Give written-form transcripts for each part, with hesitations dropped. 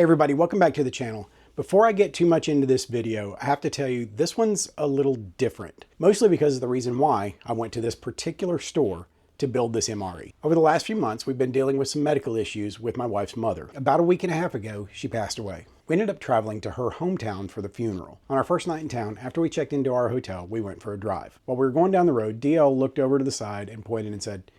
Hey everybody, welcome back to the channel. Before I get too much into this video, I have to tell you this one's a little different, mostly because of the reason why I went to this particular store to build this MRE. Over the last few months, we've been dealing with some medical issues with my wife's mother. About a week and a half ago, she passed away. We ended up traveling to her hometown for the funeral. On our first night in town, after we checked into our hotel, we went for a drive. While we were going down the road, DL looked over to the side and pointed and said,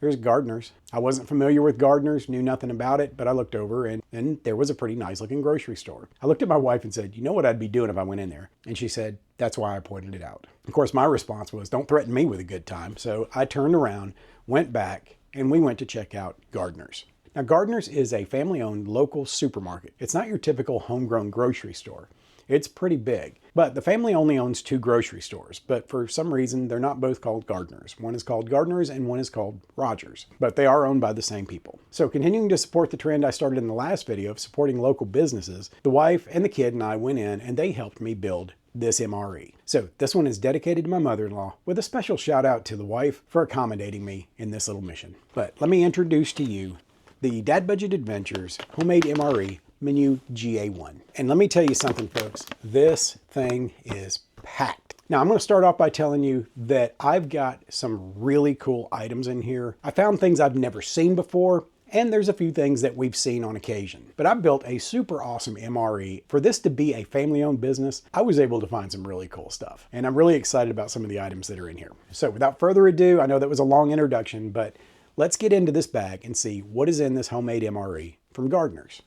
"Here's Gardner's." I wasn't familiar with Gardner's, knew nothing about it, but I looked over and there was a pretty nice looking grocery store. I looked at my wife and said, "You know what I'd be doing if I went in there?" And she said, "That's why I pointed it out." Of course, my response was, "Don't threaten me with a good time." So I turned around, went back, and we went to check out Gardner's. Now, Gardner's is a family-owned local supermarket. It's not your typical homegrown grocery store. It's pretty big, but the family only owns 2 grocery stores, but for some reason, they're not both called Gardner's. One is called Gardner's and one is called Rogers, but they are owned by the same people. So continuing to support the trend I started in the last video of supporting local businesses, the wife and the kid and I went in and they helped me build this MRE. So this one is dedicated to my mother-in-law with a special shout out to the wife for accommodating me in this little mission. But let me introduce to you the Dad Budget Adventures Homemade MRE Menu GA1. And let me tell you something, folks, this thing is packed. Now, I'm going to start off by telling you that I've got some really cool items in here. I found things I've never seen before, and there's a few things that we've seen on occasion. But I've built a super awesome MRE. For this to be a family-owned business, I was able to find some really cool stuff. And I'm really excited about some of the items that are in here. So without further ado, I know that was a long introduction, but let's get into this bag and see what is in this homemade MRE from Gardner's.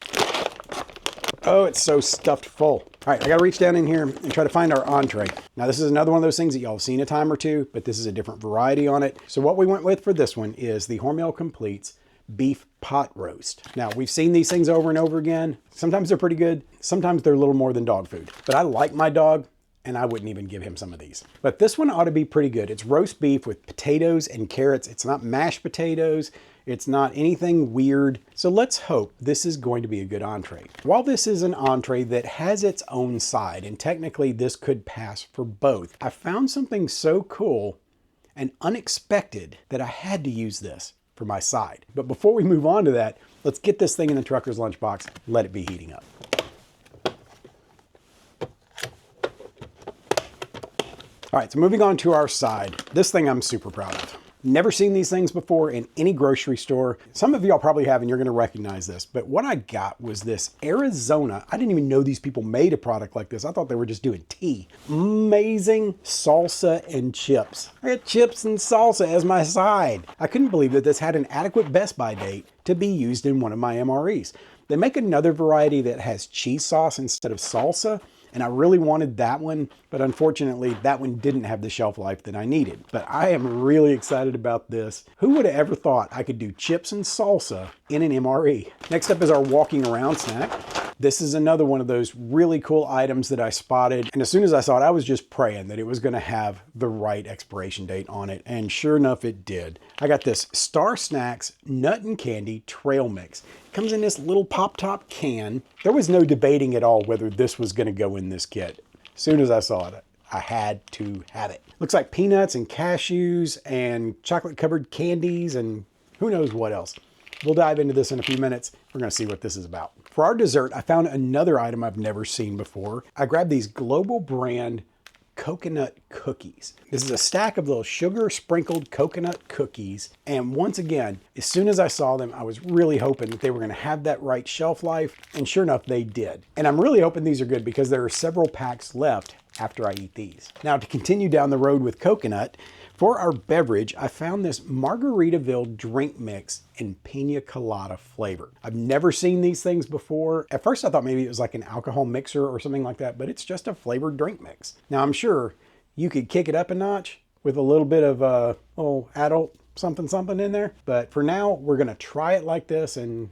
Oh, it's so stuffed full. All right, I gotta reach down in here and try to find our entree. Now, this is another one of those things that y'all have seen a time or two, but this is a different variety on it. So what we went with for this one is the Hormel Completes Beef Pot Roast. Now, we've seen these things over and over again. Sometimes they're pretty good. Sometimes they're a little more than dog food. But I like my dog, and I wouldn't even give him some of these. But this one ought to be pretty good. It's roast beef with potatoes and carrots. It's not mashed potatoes. It's not anything weird. So let's hope this is going to be a good entree. While this is an entree that has its own side, and technically this could pass for both, I found something so cool and unexpected that I had to use this for my side. But before we move on to that, let's get this thing in the trucker's lunchbox, let it be heating up. All right, so moving on to our side. This thing I'm super proud of. Never seen these things before in any grocery store. Some of y'all probably have and you're gonna recognize this, but what I got was this Arizona. I didn't even know these people made a product like this. I thought they were just doing tea. Amazing salsa and chips. I got chips and salsa as my side. I couldn't believe that this had an adequate Best By date to be used in one of my MREs. They make another variety that has cheese sauce instead of salsa, and I really wanted that one, but unfortunately that one didn't have the shelf life that I needed. But I am really excited about this. Who would have ever thought I could do chips and salsa in an MRE? Next up is our walking around snack. This is another one of those really cool items that I spotted. And as soon as I saw it, I was just praying that it was gonna have the right expiration date on it. And sure enough, it did. I got this Star Snacks Nut and Candy Trail Mix. It comes in this little pop top can. There was no debating at all whether this was gonna go in this kit. As soon as I saw it, I had to have it. Looks like peanuts and cashews and chocolate covered candies and who knows what else. We'll dive into this in a few minutes. We're gonna see what this is about. For our dessert, I found another item I've never seen before. I grabbed these Global Brand coconut cookies. This is a stack of little sugar sprinkled coconut cookies. And once again, as soon as I saw them, I was really hoping that they were gonna have that right shelf life. And sure enough, they did. And I'm really hoping these are good because there are several packs left after I eat these. Now, to continue down the road with coconut, for our beverage, I found this Margaritaville drink mix in Piña colada flavor. I've never seen these things before. At first I thought maybe it was like an alcohol mixer or something like that, but it's just a flavored drink mix. Now I'm sure you could kick it up a notch with a little bit of little adult something in there. But for now, we're gonna try it like this and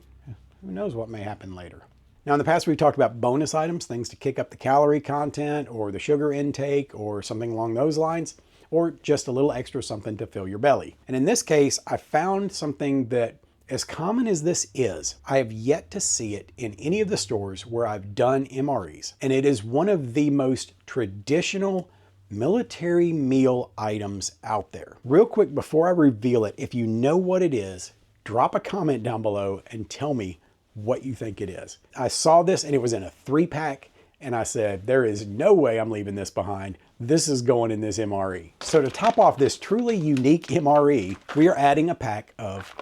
who knows what may happen later. Now in the past, we've talked about bonus items, things to kick up the calorie content or the sugar intake or something along those lines, or just a little extra something to fill your belly. And in this case, I found something that, as common as this is, I have yet to see it in any of the stores where I've done MREs. And it is one of the most traditional military meal items out there. Real quick, before I reveal it, if you know what it is, drop a comment down below and tell me what you think it is. I saw this and it was in a 3-pack and I said, there is no way I'm leaving this behind. This is going in this MRE. So to top off this truly unique MRE, we are adding a pack of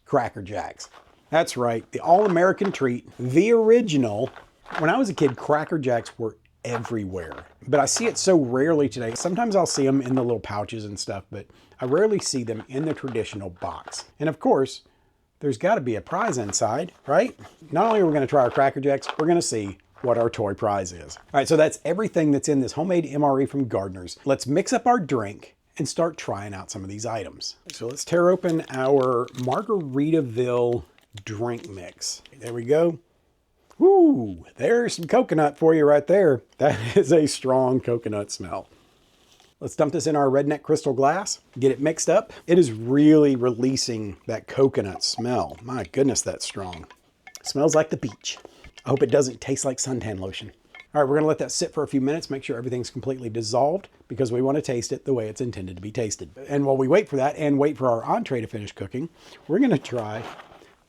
Cracker Jacks. That's right, the all-American treat, the original. When I was a kid, Cracker Jacks were everywhere, but I see it so rarely today. Sometimes I'll see them in the little pouches and stuff, but I rarely see them in the traditional box. And of course, there's got to be a prize inside, right? Not only are we going to try our Cracker Jacks, we're going to see what our toy prize is. All right, so that's everything that's in this homemade MRE from Gardner's. Let's mix up our drink and start trying out some of these items. So let's tear open our Margaritaville drink mix. There we go. Woo, there's some coconut for you right there. That is a strong coconut smell. Let's dump this in our redneck crystal glass, get it mixed up. It is really releasing that coconut smell. My goodness, that's strong. It smells like the beach. I hope it doesn't taste like suntan lotion. All right, we're gonna let that sit for a few minutes, make sure everything's completely dissolved because we wanna taste it the way it's intended to be tasted. And while we wait for that and wait for our entree to finish cooking, we're gonna try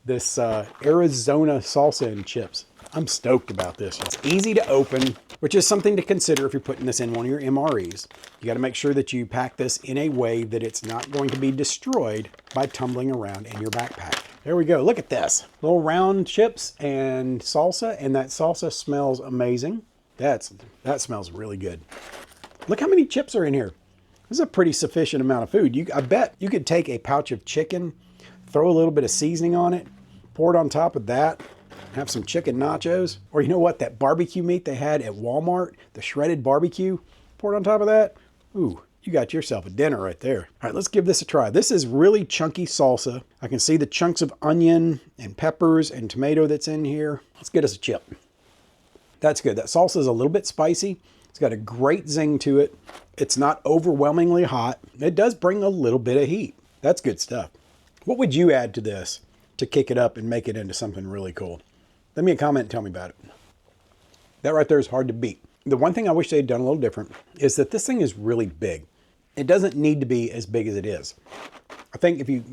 this Arizona salsa and chips. I'm stoked about this. It's easy to open, which is something to consider if you're putting this in one of your MREs. You got to make sure that you pack this in a way that it's not going to be destroyed by tumbling around in your backpack. There we go. Look at this. Little round chips and salsa, and that salsa smells amazing. That smells really good. Look how many chips are in here. This is a pretty sufficient amount of food. I bet you could take a pouch of chicken, throw a little bit of seasoning on it, pour it on top of that, have some chicken nachos, or you know what, that barbecue meat they had at Walmart, the shredded barbecue, pour it on top of that. Ooh, you got yourself a dinner right there. All right, let's give this a try. This is really chunky salsa. I can see the chunks of onion and peppers and tomato that's in here. Let's get us a chip. That's good. That salsa is a little bit spicy. It's got a great zing to it. It's not overwhelmingly hot. It does bring a little bit of heat. That's good stuff. What would you add to this to kick it up and make it into something really cool? Leave me a comment and tell me about it. That right there is hard to beat. The one thing I wish they'd done a little different is that this thing is really big. It doesn't need to be as big as it is. I think if you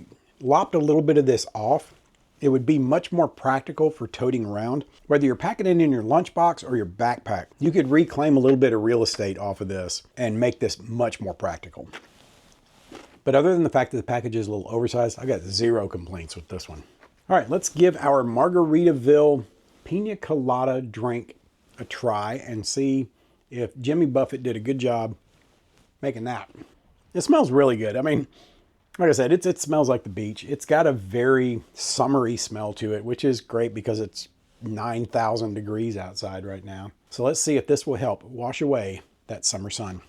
lopped a little bit of this off, it would be much more practical for toting around. Whether you're packing it in your lunchbox or your backpack, you could reclaim a little bit of real estate off of this and make this much more practical. But other than the fact that the package is a little oversized, I got zero complaints with this one. All right, let's give our Margaritaville Piña colada drink a try and see if Jimmy Buffett did a good job making that. It smells really good. I mean, like I said, it smells like the beach. It's got a very summery smell to it, which is great because it's 9,000 degrees outside right now. So let's see if this will help wash away that summer sun.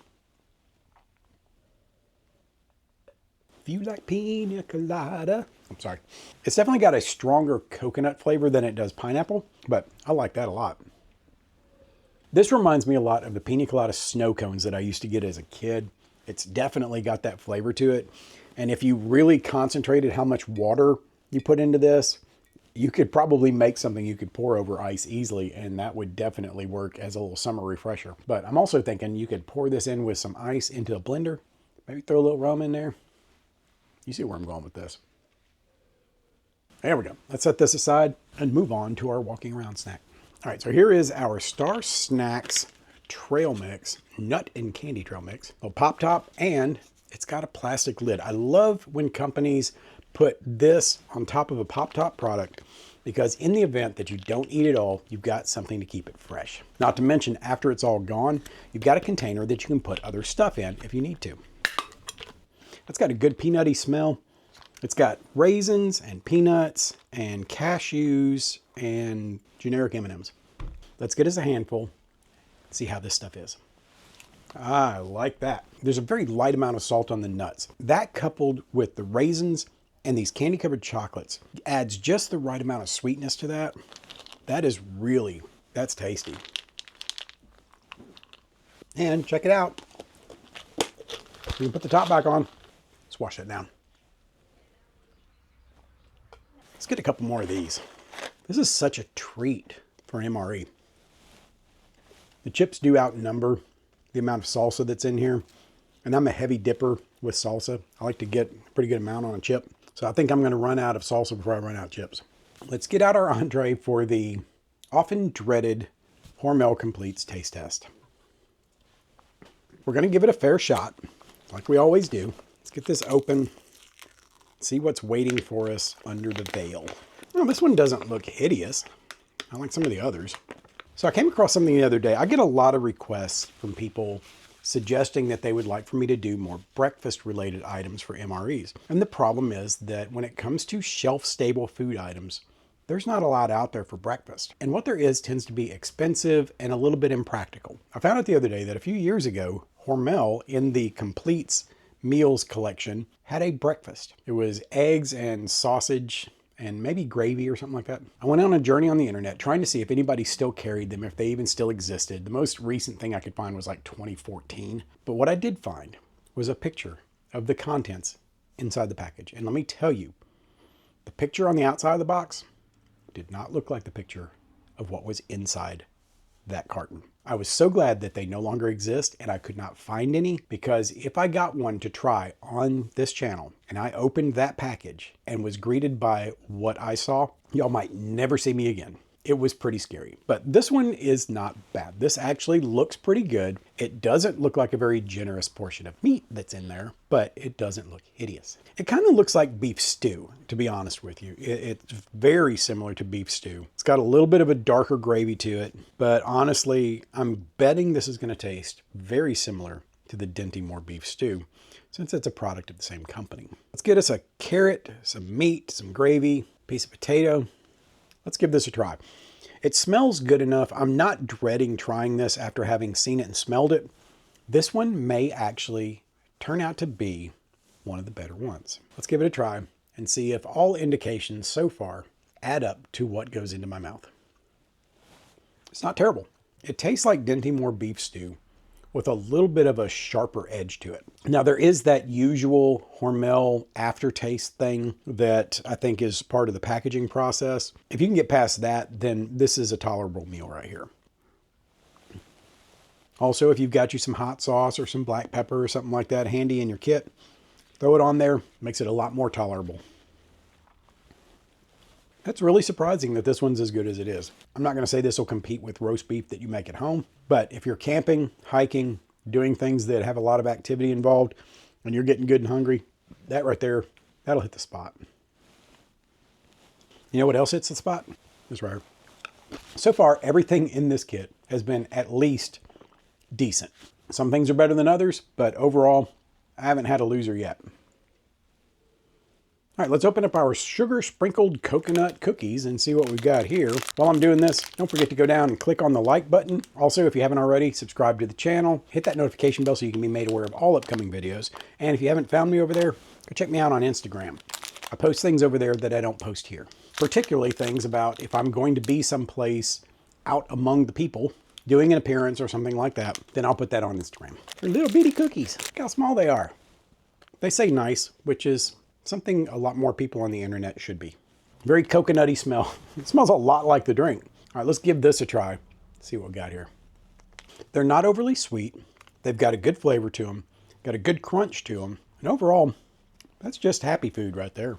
If you like Piña colada, I'm sorry. It's definitely got a stronger coconut flavor than it does pineapple, but I like that a lot. This reminds me a lot of the Piña colada snow cones that I used to get as a kid. It's definitely got that flavor to it. And if you really concentrated how much water you put into this, you could probably make something you could pour over ice easily, and that would definitely work as a little summer refresher. But I'm also thinking you could pour this in with some ice into a blender, maybe throw a little rum in there. You see where I'm going with this. There we go. Let's set this aside and move on to our walking around snack. All right, so here is our Star Snacks trail mix, nut and candy trail mix. A pop top, and it's got a plastic lid. I love when companies put this on top of a pop top product because in the event that you don't eat it all, you've got something to keep it fresh. Not to mention, after it's all gone, you've got a container that you can put other stuff in if you need to. It's got a good peanutty smell. It's got raisins and peanuts and cashews and generic M&Ms. Let's get us a handful, see how this stuff is. I like that. There's a very light amount of salt on the nuts. That coupled with the raisins and these candy covered chocolates adds just the right amount of sweetness to that. That's tasty. And check it out. We can put the top back on. Let's wash that down. Let's get a couple more of these. This is such a treat for an MRE. The chips do outnumber the amount of salsa that's in here. And I'm a heavy dipper with salsa. I like to get a pretty good amount on a chip. So I think I'm going to run out of salsa before I run out of chips. Let's get out our entree for the often dreaded Hormel Completes taste test. We're going to give it a fair shot, like we always do. Let's get this open, see what's waiting for us under the veil. Well, this one doesn't look hideous. I like some of the others. So I came across something the other day. I get a lot of requests from people suggesting that they would like for me to do more breakfast-related items for MREs. And the problem is that when it comes to shelf-stable food items, there's not a lot out there for breakfast. And what there is tends to be expensive and a little bit impractical. I found out the other day that a few years ago, Hormel in the Completes Meals collection had a breakfast. It was eggs and sausage and maybe gravy or something like that. I went on a journey on the internet trying to see if anybody still carried them, if they even still existed. The most recent thing I could find was like 2014. But what I did find was a picture of the contents inside the package. And let me tell you, the picture on the outside of the box did not look like the picture of what was inside that carton. I was so glad that they no longer exist and I could not find any, because if I got one to try on this channel and I opened that package and was greeted by what I saw, y'all might never see me again. It was pretty scary, but this one is not bad. This actually looks pretty good. It doesn't look like a very generous portion of meat that's in there, but it doesn't look hideous. It kind of looks like beef stew, to be honest with you. It's very similar to beef stew. It's got a little bit of a darker gravy to it, but honestly, I'm betting this is going to taste very similar to the Dinty Moore beef stew, since it's a product of the same company. Let's get us a carrot, some meat, some gravy, piece of potato. Let's give this a try. It smells good enough. I'm not dreading trying this after having seen it and smelled it. This one may actually turn out to be one of the better ones. Let's give it a try and see if all indications so far add up to what goes into my mouth. It's not terrible. It tastes like Dinty Moore beef stew with a little bit of a sharper edge to it. Now there is that usual Hormel aftertaste thing that I think is part of the packaging process. If you can get past that, then this is a tolerable meal right here. Also, if you've got you some hot sauce or some black pepper or something like that handy in your kit, throw it on there, makes it a lot more tolerable. That's really surprising that this one's as good as it is. I'm not going to say this will compete with roast beef that you make at home, but if you're camping, hiking, doing things that have a lot of activity involved, and you're getting good and hungry, that right there, that'll hit the spot. You know what else hits the spot? This right here. So far, everything in this kit has been at least decent. Some things are better than others, but overall, I haven't had a loser yet. All right, let's open up our sugar sprinkled coconut cookies and see what we've got here. While I'm doing this, don't forget to go down and click on the like button. Also, if you haven't already, subscribe to the channel, hit that notification bell so you can be made aware of all upcoming videos. And if you haven't found me over there, go check me out on Instagram. I post things over there that I don't post here. Particularly things about if I'm going to be someplace out among the people, doing an appearance or something like that, then I'll put that on Instagram. They're little bitty cookies. Look how small they are. They say nice, which is something a lot more people on the internet should be. Very coconutty smell. It smells a lot like the drink. All right, let's give this a try. See what we got here. They're not overly sweet. They've got a good flavor to them, got a good crunch to them. And overall, that's just happy food right there.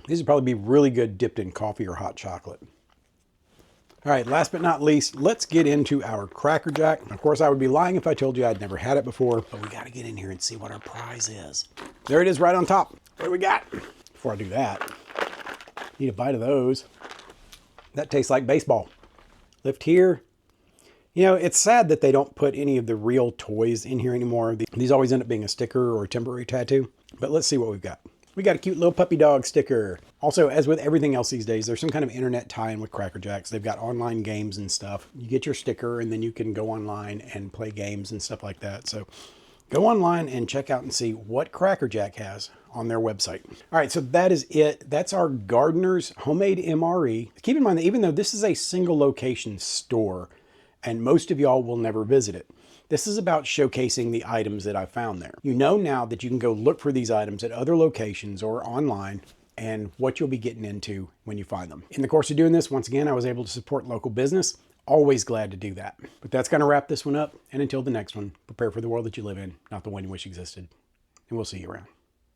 These would probably be really good dipped in coffee or hot chocolate. All right, last but not least, let's get into our Cracker Jack. Of course, I would be lying if I told you I'd never had it before, but we got to get in here and see what our prize is. There it is right on top. What do we got? Before I do that, need a bite of those. That tastes like baseball. Lift here. You know, it's sad that they don't put any of the real toys in here anymore. These always end up being a sticker or a temporary tattoo, but let's see what we've got. We got a cute little puppy dog sticker. Also, as with everything else these days, there's some kind of internet tie-in with Cracker Jacks. They've got online games and stuff. You get your sticker and then you can go online and play games and stuff like that. So go online and check out and see what Cracker Jack has on their website. All right, so that is it. That's our Gardner's homemade MRE. Keep in mind that even though this is a single location store and most of y'all will never visit it, this is about showcasing the items that I found there. You know now that you can go look for these items at other locations or online and what you'll be getting into when you find them. In the course of doing this, once again, I was able to support local business. Always glad to do that. But that's going to wrap this one up. And until the next one, prepare for the world that you live in, not the one you wish existed. And we'll see you around.